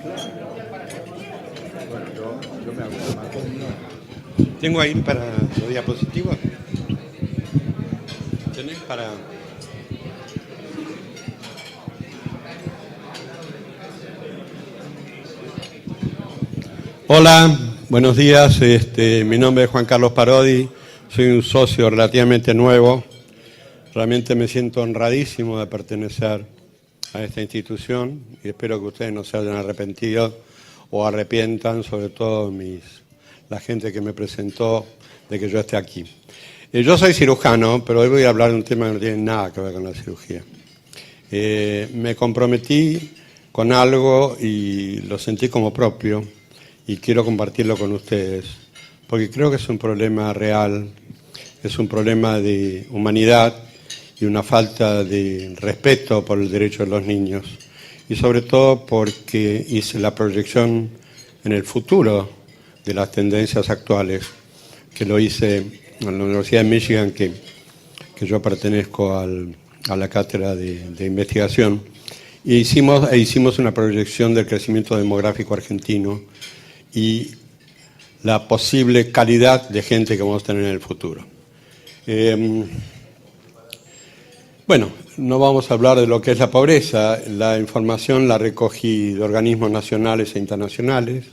Bueno, yo me hago más. ¿Tengo ahí para los diapositivos? ¿Tenés para...? Hola, buenos días. Mi nombre es Juan Carlos Parodi. Soy un socio relativamente nuevo. Realmente me siento honradísimo de pertenecer a esta institución y espero que ustedes no se hayan arrepentido o arrepientan, sobre todo la gente que me presentó, de que yo esté aquí. Yo soy cirujano, pero hoy voy a hablar de un tema que no tiene nada que ver con la cirugía. Me comprometí con algo y lo sentí como propio y quiero compartirlo con ustedes, porque creo que es un problema real, es un problema de humanidad y una falta de respeto por el derecho de los niños, y sobre todo porque hice la proyección en el futuro de las tendencias actuales, que lo hice en la Universidad de Michigan, que yo pertenezco a la cátedra de investigación, e hicimos una proyección del crecimiento demográfico argentino y la posible calidad de gente que vamos a tener en el futuro. Bueno, no vamos a hablar de lo que es la pobreza. La información la recogí de organismos nacionales e internacionales.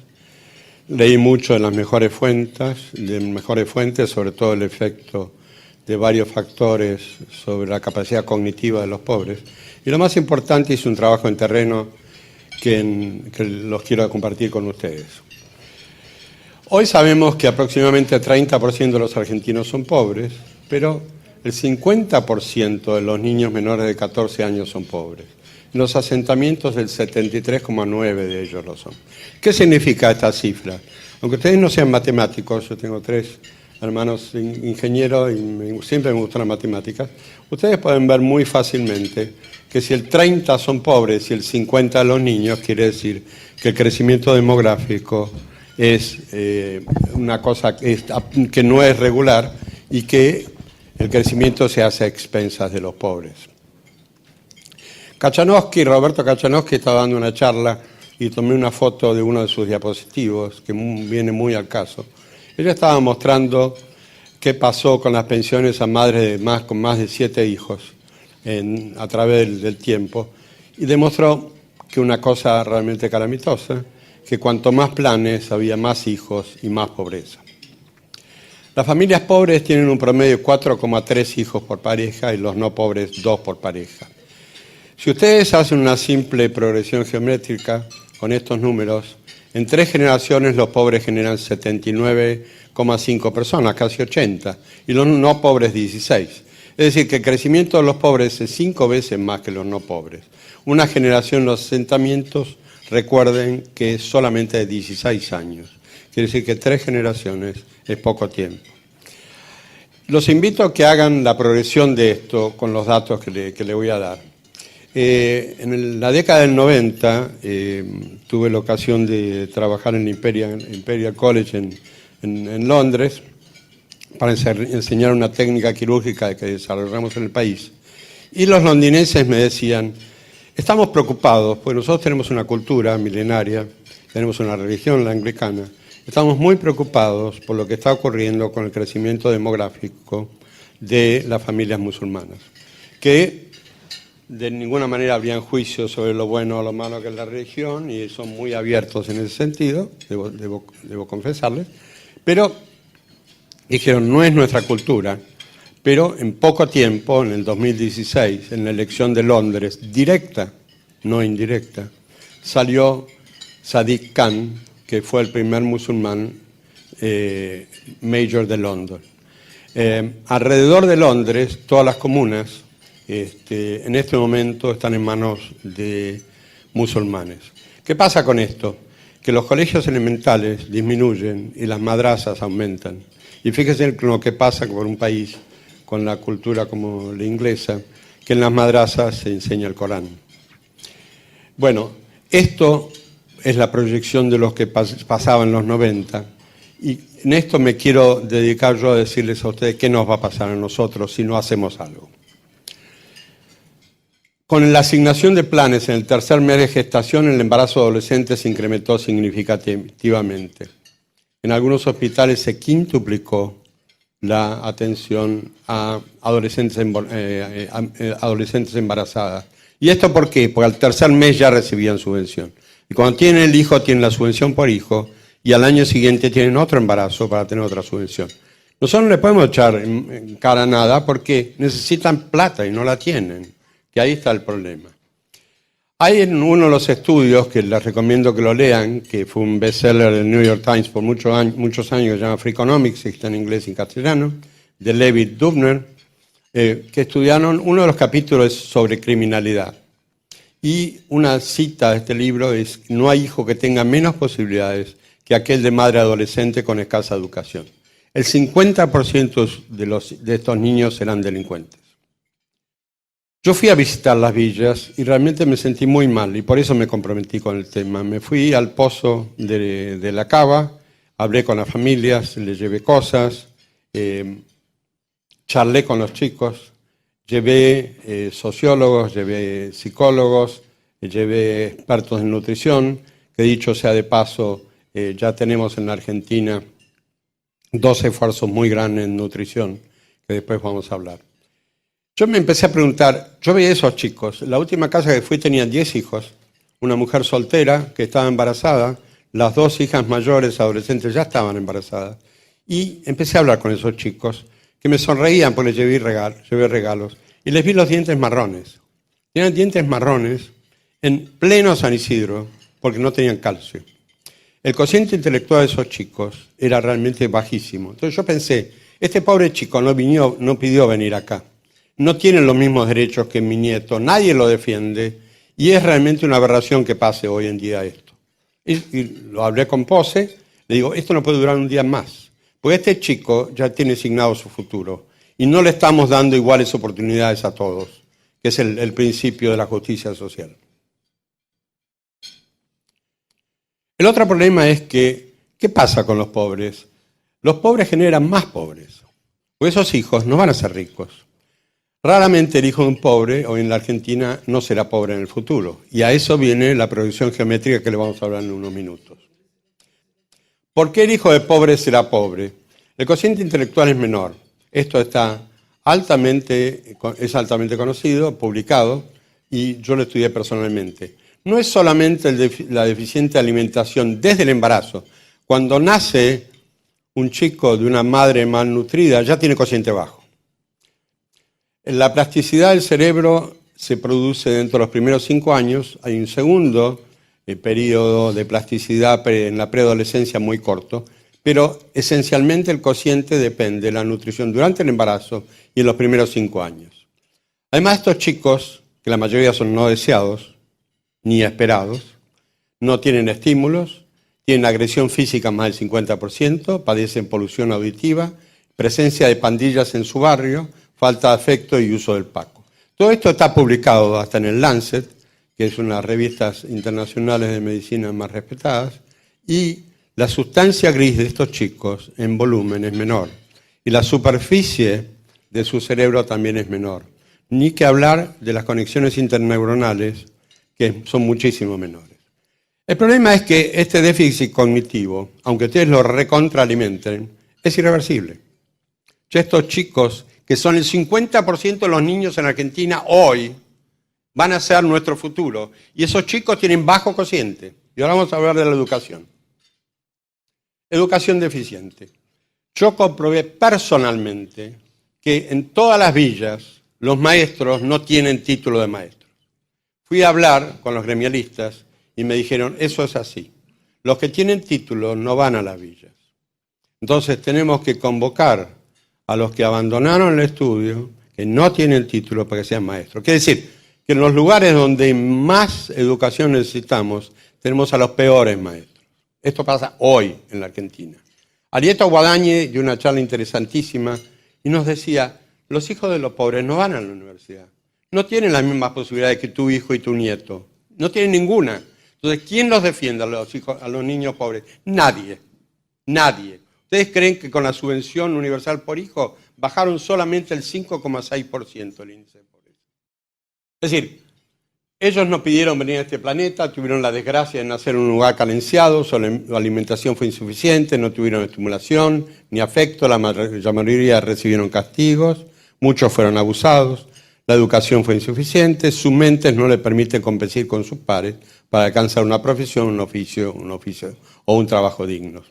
Leí mucho de las mejores fuentes, sobre todo el efecto de varios factores sobre la capacidad cognitiva de los pobres. Y lo más importante, hice un trabajo en terreno que los quiero compartir con ustedes. Hoy sabemos que aproximadamente 30% de los argentinos son pobres, pero el 50% de los niños menores de 14 años son pobres. En los asentamientos el 73,9% de ellos lo son. ¿Qué significa esta cifra? Aunque ustedes no sean matemáticos, yo tengo 3 hermanos ingenieros y siempre me gustan las matemáticas, ustedes pueden ver muy fácilmente que si el 30% son pobres y el 50% de los niños, quiere decir que el crecimiento demográfico es una cosa que no es regular y que el crecimiento se hace a expensas de los pobres. Roberto Kachanowski estaba dando una charla y tomé una foto de uno de sus diapositivos que viene muy al caso. Ella estaba mostrando qué pasó con las pensiones a madres con más de 7 hijos a través del tiempo y demostró que una cosa realmente calamitosa, que cuanto más planes había más hijos y más pobreza. Las familias pobres tienen un promedio de 4,3 hijos por pareja y los no pobres 2 por pareja. Si ustedes hacen una simple progresión geométrica con estos números, en 3 generaciones los pobres generan 79,5 personas, casi 80, y los no pobres 16. Es decir, que el crecimiento de los pobres es 5 veces más que los no pobres. Una generación en los asentamientos, recuerden que es solamente de 16 años. Quiere decir que 3 generaciones es poco tiempo. Los invito a que hagan la progresión de esto con los datos que le voy a dar. En la década del 90 tuve la ocasión de trabajar en Imperial College en Londres para enseñar una técnica quirúrgica que desarrollamos en el país. Y los londinenses me decían, estamos preocupados, pues nosotros tenemos una cultura milenaria, tenemos una religión, la anglicana. Estamos muy preocupados por lo que está ocurriendo con el crecimiento demográfico de las familias musulmanas, que de ninguna manera habrían juicio sobre lo bueno o lo malo que es la religión y son muy abiertos en ese sentido, debo confesarles, pero dijeron, no es nuestra cultura, pero en poco tiempo, en el 2016, en la elección de Londres, directa, no indirecta, salió Sadiq Khan, que fue el primer musulmán mayor de Londres. Alrededor de Londres, todas las comunas, en este momento están en manos de musulmanes. ¿Qué pasa con esto? Que los colegios elementales disminuyen y las madrasas aumentan. Y fíjense lo que pasa con un país con la cultura como la inglesa, que en las madrasas se enseña el Corán. Bueno, esto es la proyección de los que pasaba en los 90, y en esto me quiero dedicar yo a decirles a ustedes qué nos va a pasar a nosotros si no hacemos algo. Con la asignación de planes en el tercer mes de gestación, el embarazo adolescente se incrementó significativamente. En algunos hospitales se quintuplicó la atención a adolescentes embarazadas. ¿Y esto por qué? Porque al tercer mes ya recibían subvención. Y cuando tienen el hijo, tienen la subvención por hijo, y al año siguiente tienen otro embarazo para tener otra subvención. Nosotros no le podemos echar en cara nada porque necesitan plata y no la tienen, que ahí está el problema. Hay en uno de los estudios, que les recomiendo que lo lean, que fue un bestseller del New York Times por muchos años, que se llama Freakonomics, está en inglés y en castellano, de Levi Dubner, que estudiaron, uno de los capítulos sobre criminalidad. Y una cita de este libro es: no hay hijo que tenga menos posibilidades que aquel de madre adolescente con escasa educación. El 50% de estos niños serán delincuentes. Yo fui a visitar las villas y realmente me sentí muy mal y por eso me comprometí con el tema. Me fui al pozo de la cava, hablé con las familias, les llevé cosas, charlé con los chicos, llevé sociólogos, llevé psicólogos, llevé expertos en nutrición, que dicho sea de paso, ya tenemos en la Argentina 2 esfuerzos muy grandes en nutrición, que después vamos a hablar. Yo me empecé a preguntar, yo veía a esos chicos, la última casa que fui tenían 10 hijos, una mujer soltera que estaba embarazada, las 2 hijas mayores, adolescentes, ya estaban embarazadas, y empecé a hablar con esos chicos, que me sonreían porque les llevé regalos, y les vi los dientes marrones. Tenían dientes marrones en pleno San Isidro, porque no tenían calcio. El cociente intelectual de esos chicos era realmente bajísimo. Entonces yo pensé, este pobre chico no pidió venir acá. No tienen los mismos derechos que mi nieto, nadie lo defiende, y es realmente una aberración que pase hoy en día esto. Y lo hablé con Pose, le digo, esto no puede durar un día más, porque este chico ya tiene asignado su futuro, y no le estamos dando iguales oportunidades a todos, que es el principio de la justicia social. El otro problema es que, ¿qué pasa con los pobres? Los pobres generan más pobres, porque esos hijos no van a ser ricos. Raramente el hijo de un pobre, hoy en la Argentina, no será pobre en el futuro. Y a eso viene la progresión geométrica que le vamos a hablar en unos minutos. ¿Por qué el hijo de pobre será pobre? El cociente intelectual es menor. Esto es altamente conocido, publicado, y yo lo estudié personalmente. No es solamente la deficiente alimentación desde el embarazo. Cuando nace un chico de una madre malnutrida, ya tiene cociente bajo. La plasticidad del cerebro se produce dentro de los primeros 5 años. Hay un segundo periodo de plasticidad en la preadolescencia muy corto, pero esencialmente el cociente depende de la nutrición durante el embarazo y en los primeros 5 años. Además, estos chicos, que la mayoría son no deseados ni esperados, no tienen estímulos, tienen agresión física más del 50%, padecen polución auditiva, presencia de pandillas en su barrio, falta de afecto y uso del paco. Todo esto está publicado hasta en el Lancet, que es una de las revistas internacionales de medicina más respetadas, y la sustancia gris de estos chicos en volumen es menor, y la superficie de su cerebro también es menor. Ni que hablar de las conexiones interneuronales, que son muchísimo menores. El problema es que este déficit cognitivo, aunque ustedes lo recontraalimenten, es irreversible. Ya estos chicos, que son el 50% de los niños en Argentina hoy, van a ser nuestro futuro. Y esos chicos tienen bajo cociente. Y ahora vamos a hablar de la educación. Educación deficiente. Yo comprobé personalmente que en todas las villas los maestros no tienen título de maestro. Fui a hablar con los gremialistas y me dijeron, eso es así. Los que tienen título no van a las villas. Entonces tenemos que convocar a los que abandonaron el estudio, que no tienen título para que sean maestros. Quiere decir que en los lugares donde más educación necesitamos, tenemos a los peores maestros. Esto pasa hoy en la Argentina. Arieta Guadañe dio una charla interesantísima y nos decía, los hijos de los pobres no van a la universidad. No tienen las mismas posibilidades que tu hijo y tu nieto. No tienen ninguna. Entonces, ¿quién los defiende a los niños pobres? Nadie. Nadie. ¿Ustedes creen que con la subvención universal por hijo bajaron solamente el 5,6% el índice de pobreza? Es decir, Ellos no pidieron venir a este planeta, tuvieron la desgracia de nacer en un lugar carenciado, su alimentación fue insuficiente, no tuvieron estimulación ni afecto, la mayoría recibieron castigos, muchos fueron abusados, la educación fue insuficiente, sus mentes no le permiten competir con sus pares para alcanzar una profesión, un oficio o un trabajo digno.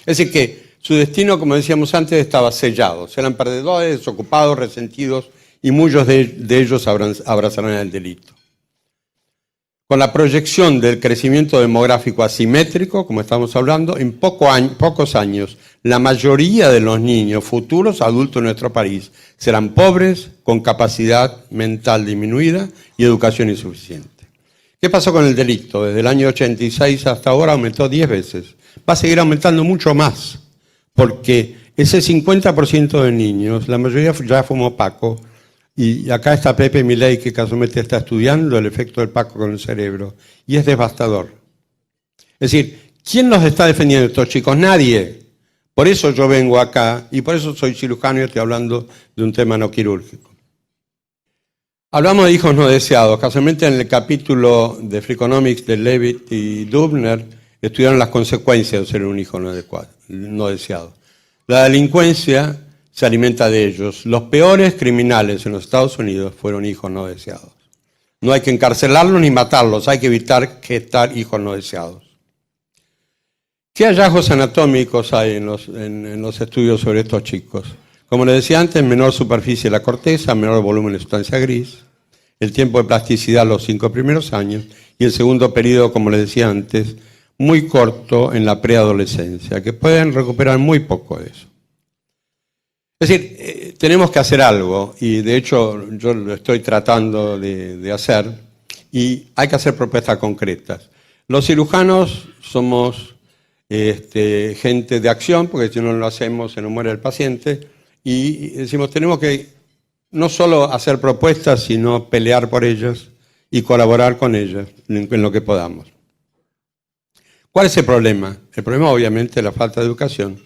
Es decir que su destino, como decíamos antes, estaba sellado, eran perdedores, desocupados, resentidos y muchos de ellos abrazarán el delito. Con la proyección del crecimiento demográfico asimétrico, como estamos hablando, en pocos años, la mayoría de los niños futuros adultos en nuestro país serán pobres, con capacidad mental disminuida y educación insuficiente. ¿Qué pasó con el delito? Desde el año 86 hasta ahora aumentó 10 veces. Va a seguir aumentando mucho más, porque ese 50% de niños, la mayoría ya fumó paco. Y acá está Pepe Milei, que casualmente está estudiando el efecto del paco con el cerebro. Y es devastador. Es decir, ¿quién los está defendiendo estos chicos? Nadie. Por eso yo vengo acá y por eso soy cirujano y estoy hablando de un tema no quirúrgico. Hablamos de hijos no deseados. Casualmente en el capítulo de Freakonomics de Levitt y Dubner estudiaron las consecuencias de ser un hijo no deseado. La delincuencia se alimenta de ellos. Los peores criminales en los Estados Unidos fueron hijos no deseados. No hay que encarcelarlos ni matarlos, hay que evitar gestar hijos no deseados. ¿Qué hallazgos anatómicos hay en los estudios sobre estos chicos? Como les decía antes, menor superficie de la corteza, menor volumen de sustancia gris, el tiempo de plasticidad los 5 primeros años y el segundo periodo, como les decía antes, muy corto en la preadolescencia, que pueden recuperar muy poco de eso. Es decir, tenemos que hacer algo y de hecho yo lo estoy tratando de hacer y hay que hacer propuestas concretas. Los cirujanos somos gente de acción, porque si no lo hacemos se nos muere el paciente y decimos tenemos que no solo hacer propuestas sino pelear por ellas y colaborar con ellas en lo que podamos. ¿Cuál es el problema? El problema obviamente es la falta de educación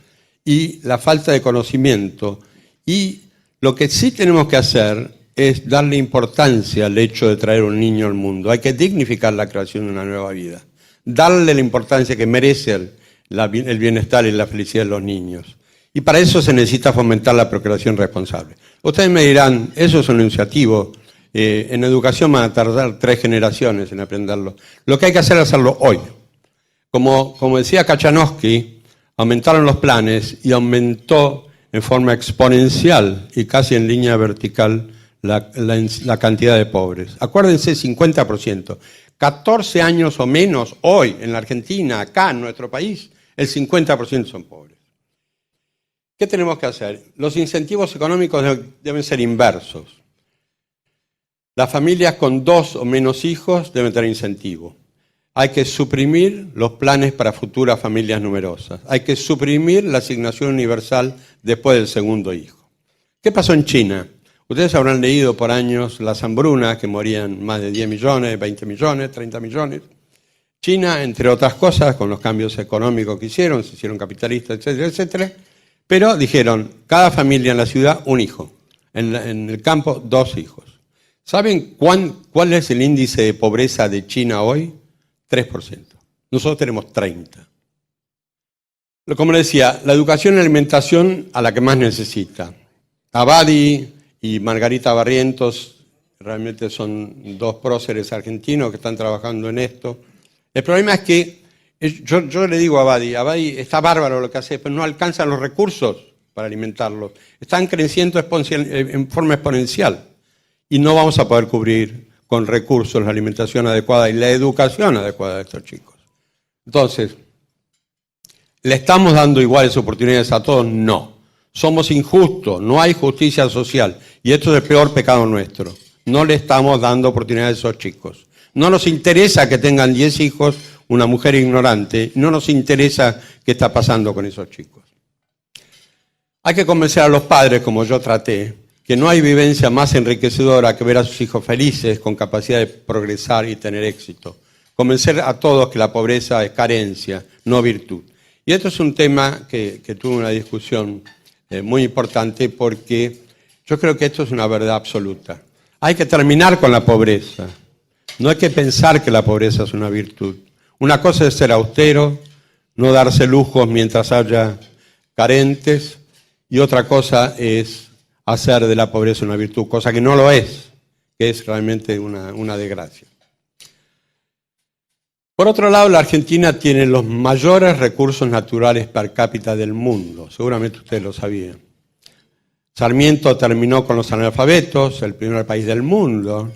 y la falta de conocimiento. Y lo que sí tenemos que hacer es darle importancia al hecho de traer un niño al mundo. Hay que dignificar la creación de una nueva vida. Darle la importancia que merece el bienestar y la felicidad de los niños. Y para eso se necesita fomentar la procreación responsable. Ustedes me dirán, eso es un enunciativo. En educación van a tardar 3 generaciones en aprenderlo. Lo que hay que hacer es hacerlo hoy. Como decía Kachanowski, aumentaron los planes y aumentó en forma exponencial y casi en línea vertical la cantidad de pobres. Acuérdense, 50%. 14 años o menos hoy en la Argentina, acá en nuestro país, el 50% son pobres. ¿Qué tenemos que hacer? Los incentivos económicos deben ser inversos. Las familias con 2 o menos hijos deben tener incentivo. Hay que suprimir los planes para futuras familias numerosas. Hay que suprimir la asignación universal después del segundo hijo. ¿Qué pasó en China? Ustedes habrán leído por años las hambrunas, que morían más de 10 millones, 20 millones, 30 millones. China, entre otras cosas, con los cambios económicos que hicieron, se hicieron capitalistas, etcétera, etcétera, pero dijeron, cada familia en la ciudad, un hijo. En el campo, 2 hijos. ¿Saben cuál es el índice de pobreza de China hoy? 3%. Nosotros tenemos 30%. Como les decía, la educación y alimentación a la que más necesita. Abadi y Margarita Barrientos realmente son 2 próceres argentinos que están trabajando en esto. El problema es que yo le digo a Abadi está bárbaro lo que hace, pero no alcanzan los recursos para alimentarlos. Están creciendo en forma exponencial y no vamos a poder cubrir con recursos la alimentación adecuada y la educación adecuada de estos chicos. Entonces, ¿le estamos dando iguales oportunidades a todos? No. Somos injustos, no hay justicia social y esto es el peor pecado nuestro. No le estamos dando oportunidades a esos chicos. No nos interesa que tengan 10 hijos, una mujer ignorante, no nos interesa qué está pasando con esos chicos. Hay que convencer a los padres, como yo traté, que no hay vivencia más enriquecedora que ver a sus hijos felices, con capacidad de progresar y tener éxito. Convencer a todos que la pobreza es carencia, no virtud. Y esto es un tema que tuvo una discusión muy importante porque yo creo que esto es una verdad absoluta. Hay que terminar con la pobreza. No hay que pensar que la pobreza es una virtud. Una cosa es ser austero, no darse lujos mientras haya carentes, y otra cosa es hacer de la pobreza una virtud, cosa que no lo es, que es realmente una desgracia. Por otro lado, la Argentina tiene los mayores recursos naturales per cápita del mundo, seguramente ustedes lo sabían. Sarmiento terminó con los analfabetos, el primer país del mundo,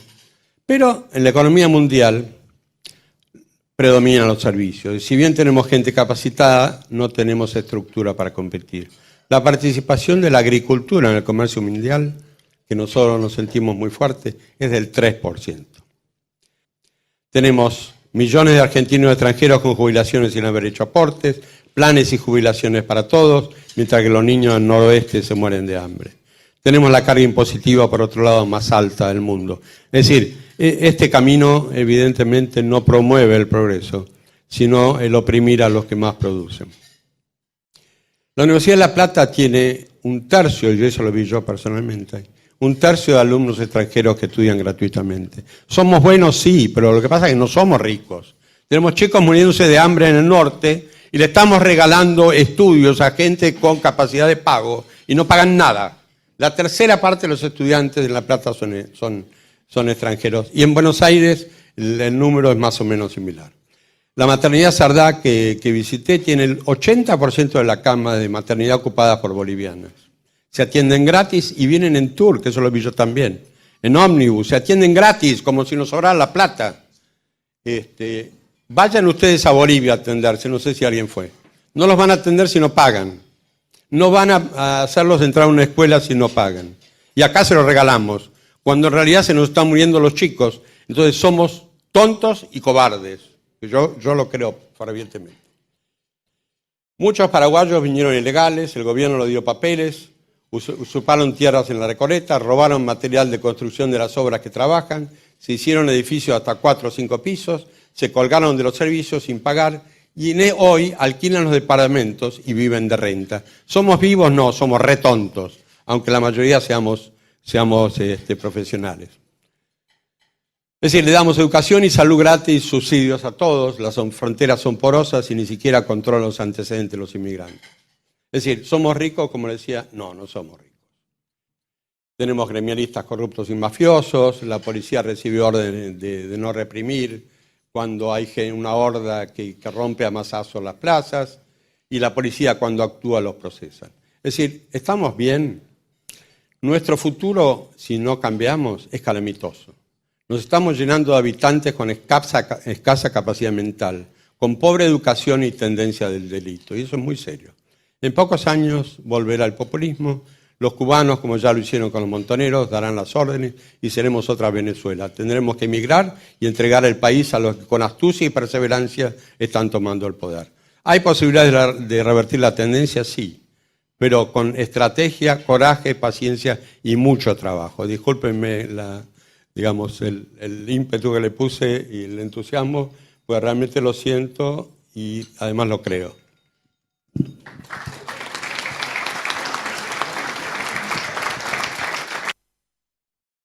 pero en la economía mundial predominan los servicios. Y si bien tenemos gente capacitada, no tenemos estructura para competir. La participación de la agricultura en el comercio mundial, que nosotros nos sentimos muy fuertes, es del 3%. Tenemos millones de argentinos extranjeros con jubilaciones sin haber hecho aportes, planes y jubilaciones para todos, mientras que los niños del noroeste se mueren de hambre. Tenemos la carga impositiva, por otro lado, más alta del mundo. Es decir, este camino evidentemente no promueve el progreso, sino el oprimir a los que más producen. La Universidad de La Plata tiene un tercio, y eso lo vi yo personalmente, un tercio de alumnos extranjeros que estudian gratuitamente. Somos buenos, sí, pero lo que pasa es que no somos ricos. Tenemos chicos muriéndose de hambre en el norte y le estamos regalando estudios a gente con capacidad de pago y no pagan nada. La tercera parte de los estudiantes en La Plata son extranjeros. Y en Buenos Aires el número es más o menos similar. La maternidad Sardá que visité tiene el 80% de la cama de maternidad ocupada por bolivianas. Se atienden gratis y vienen en tour, que eso lo vi yo también. En ómnibus, se atienden gratis, como si nos sobrara la plata. Vayan ustedes a Bolivia a atenderse, no sé si alguien fue. No los van a atender si no pagan. No van a hacerlos entrar a una escuela si no pagan. Y acá se los regalamos, cuando en realidad se nos están muriendo los chicos. Entonces somos tontos y cobardes. Yo lo creo fervientemente. Muchos paraguayos vinieron ilegales, el gobierno les dio papeles, usurparon tierras en la Recoleta, robaron material de construcción de las obras que trabajan, se hicieron edificios hasta 4 o 5 pisos, se colgaron de los servicios sin pagar y hoy alquilan los departamentos y viven de renta. ¿Somos vivos? No, somos retontos, aunque la mayoría seamos profesionales. Es decir, le damos educación y salud gratis, subsidios a todos, las fronteras son porosas y ni siquiera controlan los antecedentes de los inmigrantes. Es decir, ¿somos ricos? Como le decía, no somos ricos. Tenemos gremialistas corruptos y mafiosos, la policía recibe órdenes de no reprimir cuando hay una horda que rompe a mazazos las plazas y la policía cuando actúa los procesa. Es decir, ¿estamos bien? Nuestro futuro, si no cambiamos, es calamitoso. Nos estamos llenando de habitantes con escasa capacidad mental, con pobre educación y tendencia del delito, y eso es muy serio. En pocos años volverá el populismo, los cubanos, como ya lo hicieron con los montoneros, darán las órdenes y seremos otra Venezuela. Tendremos que emigrar y entregar el país a los que con astucia y perseverancia están tomando el poder. ¿Hay posibilidades de revertir la tendencia? Sí, pero con estrategia, coraje, paciencia y mucho trabajo. Discúlpenme el ímpetu que le puse y el entusiasmo, pues realmente lo siento y además lo creo.